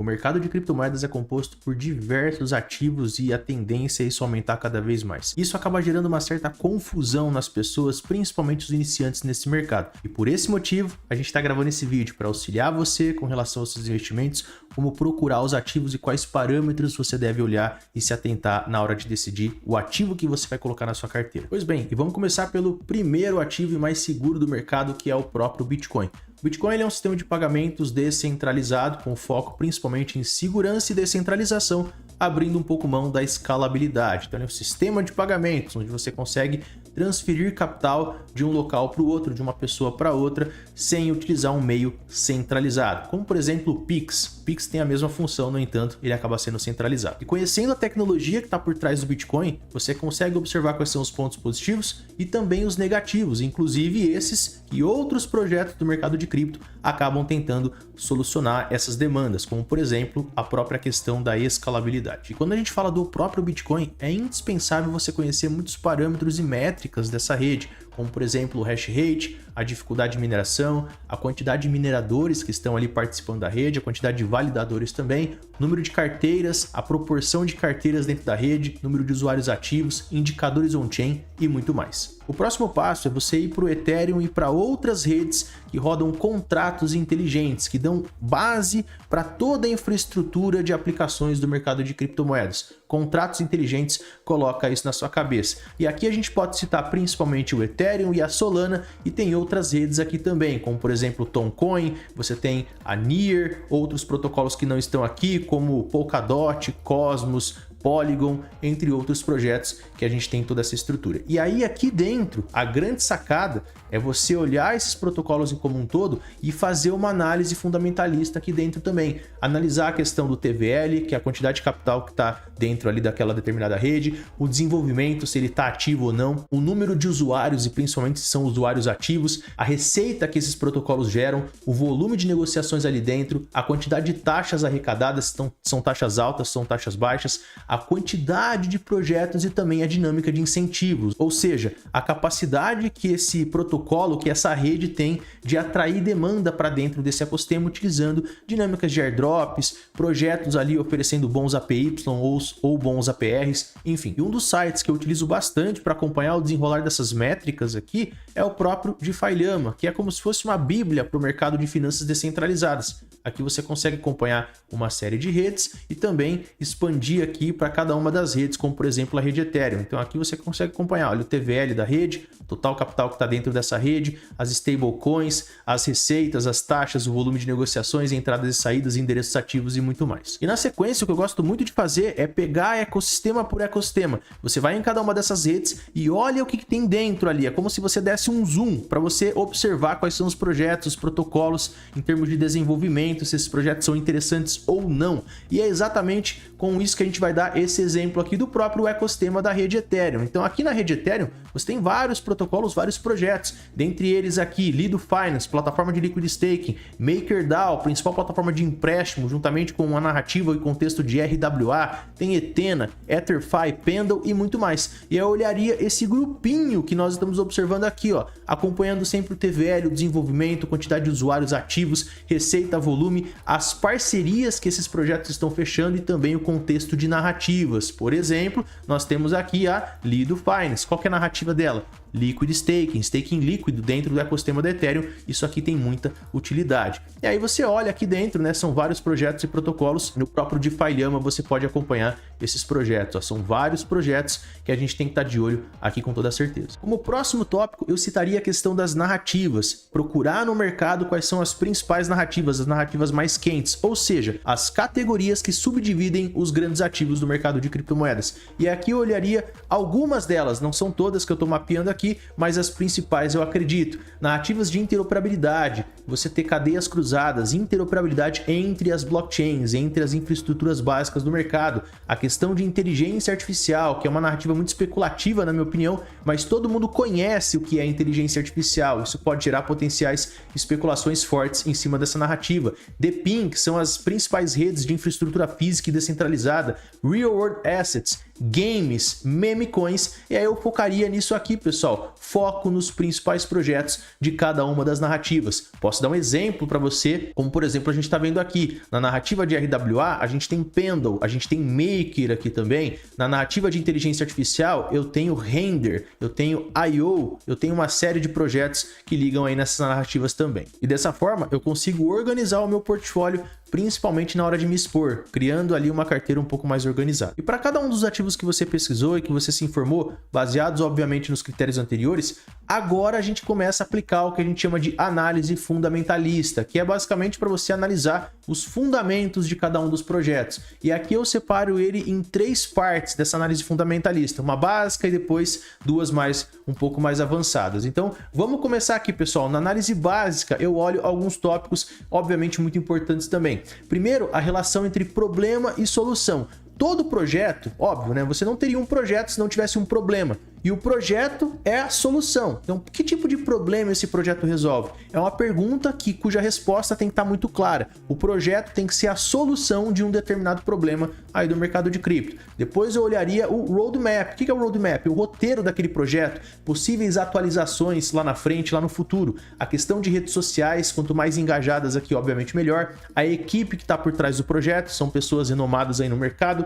mercado de criptomoedas é composto por diversos ativos e a tendência é isso aumentar cada vez mais. Isso acaba gerando uma certa confusão nas pessoas, principalmente os iniciantes nesse mercado. E por esse motivo, a gente está gravando esse vídeo para auxiliar você com relação aos seus investimentos, como procurar os ativos e quais parâmetros você deve olhar e se atentar na hora de decidir o ativo que você vai colocar na sua carteira. Pois bem, e vamos começar pelo primeiro ativo e mais seguro do mercado, que é o próprio Bitcoin. O Bitcoin ele é um sistema de pagamentos descentralizado, com foco principalmente em segurança e descentralização, abrindo um pouco mão da escalabilidade. Então, ele é um sistema de pagamentos, onde você consegue transferir capital de um local para o outro, de uma pessoa para outra, sem utilizar um meio centralizado, como por exemplo o Pix. O Pix tem a mesma função, no entanto, ele acaba sendo centralizado. E conhecendo a tecnologia que está por trás do Bitcoin, você consegue observar quais são os pontos positivos e também os negativos, inclusive esses que outros projetos do mercado de cripto acabam tentando solucionar essas demandas, como por exemplo a própria questão da escalabilidade. E quando a gente fala do próprio Bitcoin, é indispensável você conhecer muitos parâmetros e métricas dessa rede, como por exemplo o hash rate, a dificuldade de mineração, a quantidade de mineradores que estão ali participando da rede, a quantidade de validadores também, número de carteiras, a proporção de carteiras dentro da rede, número de usuários ativos, indicadores on-chain e muito mais. O próximo passo é você ir para o Ethereum e para outras redes que rodam contratos inteligentes, que dão base para toda a infraestrutura de aplicações do mercado de criptomoedas. Contratos inteligentes, coloca isso na sua cabeça. E aqui a gente pode citar principalmente o Ethereum e a Solana, e tem outras redes aqui também, como por exemplo o Toncoin, você tem a Near, outros protocolos que não estão aqui, como Polkadot, Cosmos, Polygon, entre outros projetos que a gente tem toda essa estrutura. E aí aqui dentro, a grande sacada é você olhar esses protocolos em como um todo e fazer uma análise fundamentalista aqui dentro também. Analisar a questão do TVL, que é a quantidade de capital que está dentro ali daquela determinada rede, o desenvolvimento, se ele está ativo ou não, o número de usuários e principalmente se são usuários ativos, a receita que esses protocolos geram, o volume de negociações ali dentro, a quantidade de taxas arrecadadas, são taxas altas, são taxas baixas, a quantidade de projetos e também a dinâmica de incentivos, ou seja, a capacidade que esse protocolo, que essa rede tem de atrair demanda para dentro desse ecossistema utilizando dinâmicas de airdrops, projetos ali oferecendo bons APY ou bons APRs, enfim. E um dos sites que eu utilizo bastante para acompanhar o desenrolar dessas métricas aqui é o próprio DeFi Llama, que é como se fosse uma bíblia para o mercado de finanças descentralizadas. Aqui você consegue acompanhar uma série de redes e também expandir aqui para cada uma das redes, como por exemplo a rede Ethereum. Então aqui você consegue acompanhar, olha, o TVL da rede, total capital que está dentro dessa rede, as stablecoins, as receitas, as taxas, o volume de negociações, entradas e saídas, endereços ativos e muito mais. E na sequência, o que eu gosto muito de fazer é pegar ecossistema por ecossistema. Você vai em cada uma dessas redes e olha o que tem dentro ali. É como se você desse um zoom para você observar quais são os projetos, os protocolos em termos de desenvolvimento, se esses projetos são interessantes ou não. E é exatamente com isso que a gente vai dar esse exemplo aqui do próprio ecossistema da rede Ethereum. Então aqui na rede Ethereum você tem vários protocolos, vários projetos, dentre eles aqui Lido Finance, plataforma de liquid staking, MakerDAO, principal plataforma de empréstimo, juntamente com a narrativa e contexto de RWA, tem Ethena, EtherFi, Pendle e muito mais. E eu olharia esse grupinho que nós estamos observando aqui, ó, acompanhando sempre o TVL, o desenvolvimento, quantidade de usuários ativos, receita, volume, as parcerias que esses projetos estão fechando e também o contexto de narrativas. Por exemplo, nós temos aqui a Lido Finance. Qual que é a narrativa dela? Liquid staking, staking líquido dentro do ecossistema do Ethereum. Isso aqui tem muita utilidade. E aí você olha aqui dentro, né? São vários projetos e protocolos. No próprio DeFi Llama você pode acompanhar esses projetos. Ó. São vários projetos que a gente tem que estar de olho aqui com toda certeza. Como próximo tópico, eu citaria a questão das narrativas. Procurar no mercado quais são as principais narrativas, as narrativas mais quentes, ou seja, as categorias que subdividem os grandes ativos do mercado de criptomoedas. E aqui eu olharia algumas delas, não são todas que eu estou mapeando aqui, mas as principais eu acredito. Narrativas de interoperabilidade, você ter cadeias cruzadas, interoperabilidade entre as blockchains, entre as infraestruturas básicas do mercado, a questão de inteligência artificial, que é uma narrativa muito especulativa na minha opinião, mas todo mundo conhece o que é inteligência artificial, isso pode gerar potenciais especulações fortes em cima dessa narrativa. DePIN, que são as principais redes de infraestrutura física e descentralizada, Real World Assets, games, meme coins, e aí eu focaria nisso aqui, pessoal. Foco nos principais projetos de cada uma das narrativas. Posso posso dar um exemplo para você, como por exemplo a gente está vendo aqui, na narrativa de RWA, a gente tem Pendle, a gente tem Maker aqui também, na narrativa de inteligência artificial, eu tenho Render, eu tenho I/O, eu tenho uma série de projetos que ligam aí nessas narrativas também. E dessa forma, eu consigo organizar o meu portfólio, principalmente na hora de me expor, criando ali uma carteira um pouco mais organizada. E para cada um dos ativos que você pesquisou e que você se informou, baseados obviamente nos critérios anteriores, agora a gente começa a aplicar o que a gente chama de análise fundamentalista, que é basicamente para você analisar os fundamentos de cada um dos projetos. E aqui eu separo ele em 3 partes dessa análise fundamentalista, uma básica e depois 2 um pouco mais avançadas. Então, vamos começar aqui, pessoal. Na análise básica, eu olho alguns tópicos, obviamente, muito importantes também. Primeiro, a relação entre problema e solução. Todo projeto, óbvio, né? Você não teria um projeto se não tivesse um problema. E o projeto é a solução. Então, que tipo de problema esse projeto resolve? É uma pergunta cuja resposta tem que estar muito clara. O projeto tem que ser a solução de um determinado problema aí do mercado de cripto. Depois eu olharia o roadmap. O que é o roadmap? O roteiro daquele projeto, possíveis atualizações lá na frente, lá no futuro. A questão de redes sociais, quanto mais engajadas aqui, obviamente, melhor. A equipe que está por trás do projeto, são pessoas renomadas aí no mercado.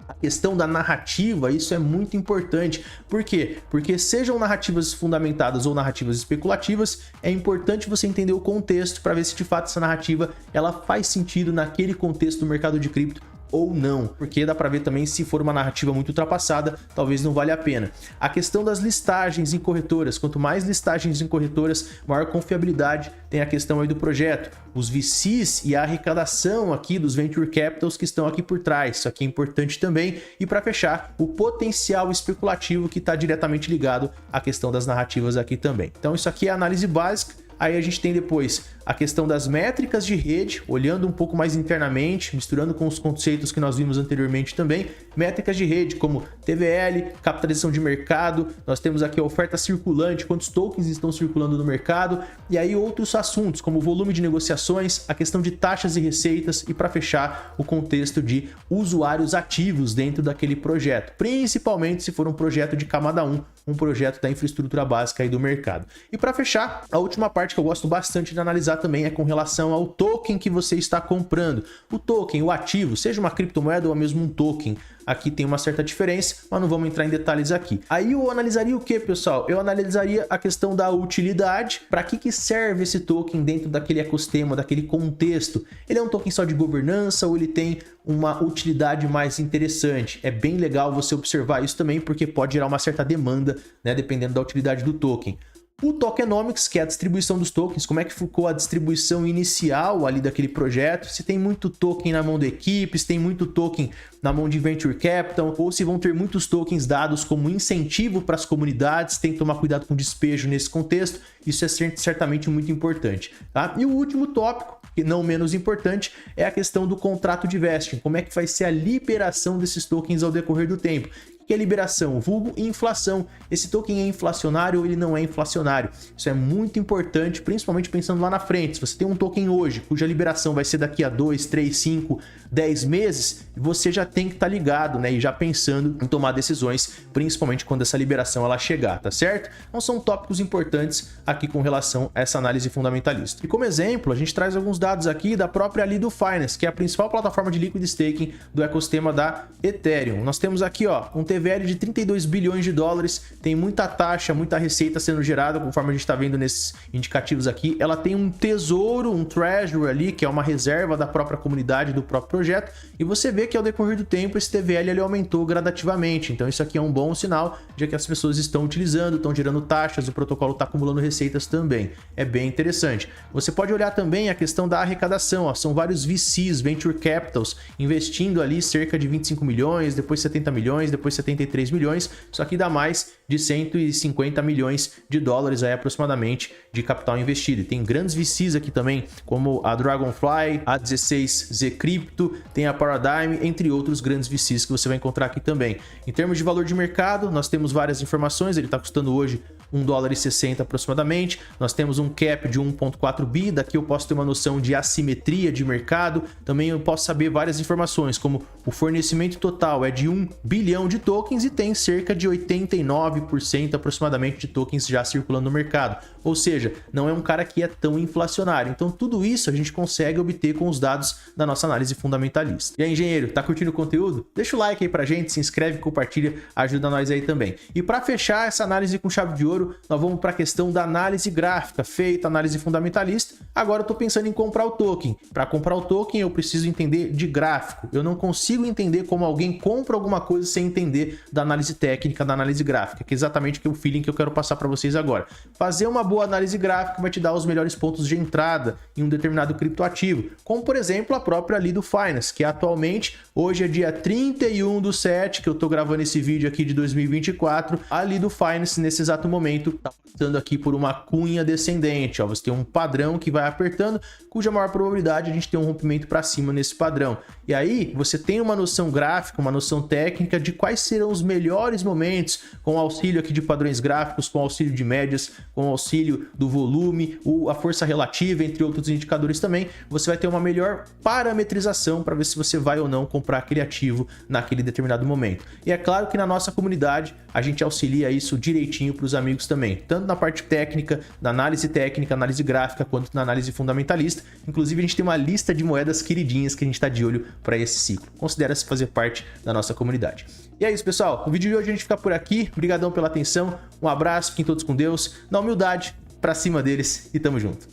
A questão da narrativa, isso é muito importante. Por quê? Porque sejam narrativas fundamentadas ou narrativas especulativas, é importante você entender o contexto para ver se de fato essa narrativa ela faz sentido naquele contexto do mercado de cripto ou não, porque dá para ver também se for uma narrativa muito ultrapassada, talvez não valha a pena. A questão das listagens em corretoras, quanto mais listagens em corretoras, maior confiabilidade tem a questão aí do projeto. Os VCs e a arrecadação aqui dos Venture Capitals que estão aqui por trás, isso aqui é importante também. E para fechar, o potencial especulativo que está diretamente ligado à questão das narrativas aqui também. Então isso aqui é a análise básica. Aí a gente tem depois a questão das métricas de rede, olhando um pouco mais internamente, misturando com os conceitos que nós vimos anteriormente também. Métricas de rede como TVL, capitalização de mercado, nós temos aqui a oferta circulante, quantos tokens estão circulando no mercado, e aí outros assuntos como volume de negociações, a questão de taxas e receitas e para fechar o contexto de usuários ativos dentro daquele projeto, principalmente se for um projeto de camada 1, um projeto da infraestrutura básica aí do mercado. E para fechar, a última parte que eu gosto bastante de analisar também é com relação ao token que você está comprando. O token, o ativo, seja uma criptomoeda ou mesmo um token, aqui tem uma certa diferença, mas não vamos entrar em detalhes aqui. Aí eu analisaria o que, pessoal? Eu analisaria a questão da utilidade, para que serve esse token dentro daquele ecossistema, daquele contexto. Ele é um token só de governança ou ele tem uma utilidade mais interessante? É bem legal você observar isso também, porque pode gerar uma certa demanda, né, dependendo da utilidade do token. O tokenomics, que é a distribuição dos tokens, como é que ficou a distribuição inicial ali daquele projeto, se tem muito token na mão da equipe, se tem muito token na mão de Venture Capital, ou se vão ter muitos tokens dados como incentivo para as comunidades, tem que tomar cuidado com o despejo nesse contexto, isso é certamente muito importante, tá? E o último tópico, e não menos importante, é a questão do contrato de vesting, como é que vai ser a liberação desses tokens ao decorrer do tempo. O que é liberação? Vulgo inflação. Esse token é inflacionário ou ele não é inflacionário? Isso é muito importante, principalmente pensando lá na frente. Se você tem um token hoje, cuja liberação vai ser daqui a 2, 3, 5, 10 meses, você já tem que estar ligado, né? E já pensando em tomar decisões, principalmente quando essa liberação ela chegar, tá certo? Então são tópicos importantes aqui com relação a essa análise fundamentalista. E como exemplo, a gente traz alguns dados aqui da própria Lido Finance, que é a principal plataforma de liquid staking do ecossistema da Ethereum. Nós temos aqui, ó, um TVL de 32 bilhões de dólares, tem muita taxa, muita receita sendo gerada, conforme a gente está vendo nesses indicativos aqui. Ela tem um tesouro, um treasury ali, que é uma reserva da própria comunidade, do próprio projeto, e você vê que ao decorrer do tempo esse TVL ele aumentou gradativamente. Então isso aqui é um bom sinal de que as pessoas estão utilizando, estão gerando taxas, o protocolo está acumulando receitas também. É bem interessante. Você pode olhar também a questão da arrecadação, ó, são vários VCs, Venture Capitals, investindo ali cerca de 25 milhões, depois 70 milhões, depois 73 milhões, isso aqui dá mais de 150 milhões de dólares aí aproximadamente de capital investido. E tem grandes VCs aqui também, como a Dragonfly, a 16Z Crypto, tem a Paradigm, entre outros grandes VCs que você vai encontrar aqui também. Em termos de valor de mercado, nós temos várias informações, ele está custando hoje $1,60 aproximadamente. Nós temos um cap de 1,4 bi, daqui eu posso ter uma noção de assimetria de mercado, também eu posso saber várias informações, como o fornecimento total é de 1 bilhão de tokens e tem cerca de 89% aproximadamente de tokens já circulando no mercado, ou seja, não é um cara que é tão inflacionário. Então tudo isso a gente consegue obter com os dados da nossa análise fundamentalista. E aí, engenheiro, tá curtindo o conteúdo? Deixa o like aí pra gente, se inscreve, compartilha, ajuda nós aí também. E para fechar essa análise com chave de ouro, nós vamos para a questão da análise gráfica, feita análise fundamentalista. Agora eu tô pensando em comprar o token. Para comprar o token eu preciso entender de gráfico. Eu não consigo entender como alguém compra alguma coisa sem entender da análise técnica, da análise gráfica, que é exatamente o feeling que eu quero passar para vocês agora. Fazer uma boa análise gráfica vai te dar os melhores pontos de entrada em um determinado criptoativo, como por exemplo a própria Lido Finance, que atualmente, hoje é dia 31/7, que eu tô gravando esse vídeo aqui de 2024, a Lido Finance nesse exato momento tá passando aqui por uma cunha descendente, ó, você tem um padrão que vai apertando, cuja maior probabilidade a gente tem um rompimento para cima nesse padrão. E aí você tem uma noção gráfica, uma noção técnica de quais serão os melhores momentos, com auxílio aqui de padrões gráficos, com auxílio de médias, com auxílio do volume, a força relativa, entre outros indicadores também, você vai ter uma melhor parametrização para ver se você vai ou não comprar aquele ativo naquele determinado momento. E é claro que na nossa comunidade a gente auxilia isso direitinho para os amigos também, tanto na parte técnica, na análise técnica, análise gráfica, quanto na análise fundamentalista. Inclusive a gente tem uma lista de moedas queridinhas que a gente está de olho para esse ciclo. Considera-se fazer parte da nossa comunidade. E é isso, pessoal. No vídeo de hoje a gente fica por aqui. Obrigadão pela atenção. Um abraço, fiquem todos com Deus. Na humildade, para cima deles e tamo junto.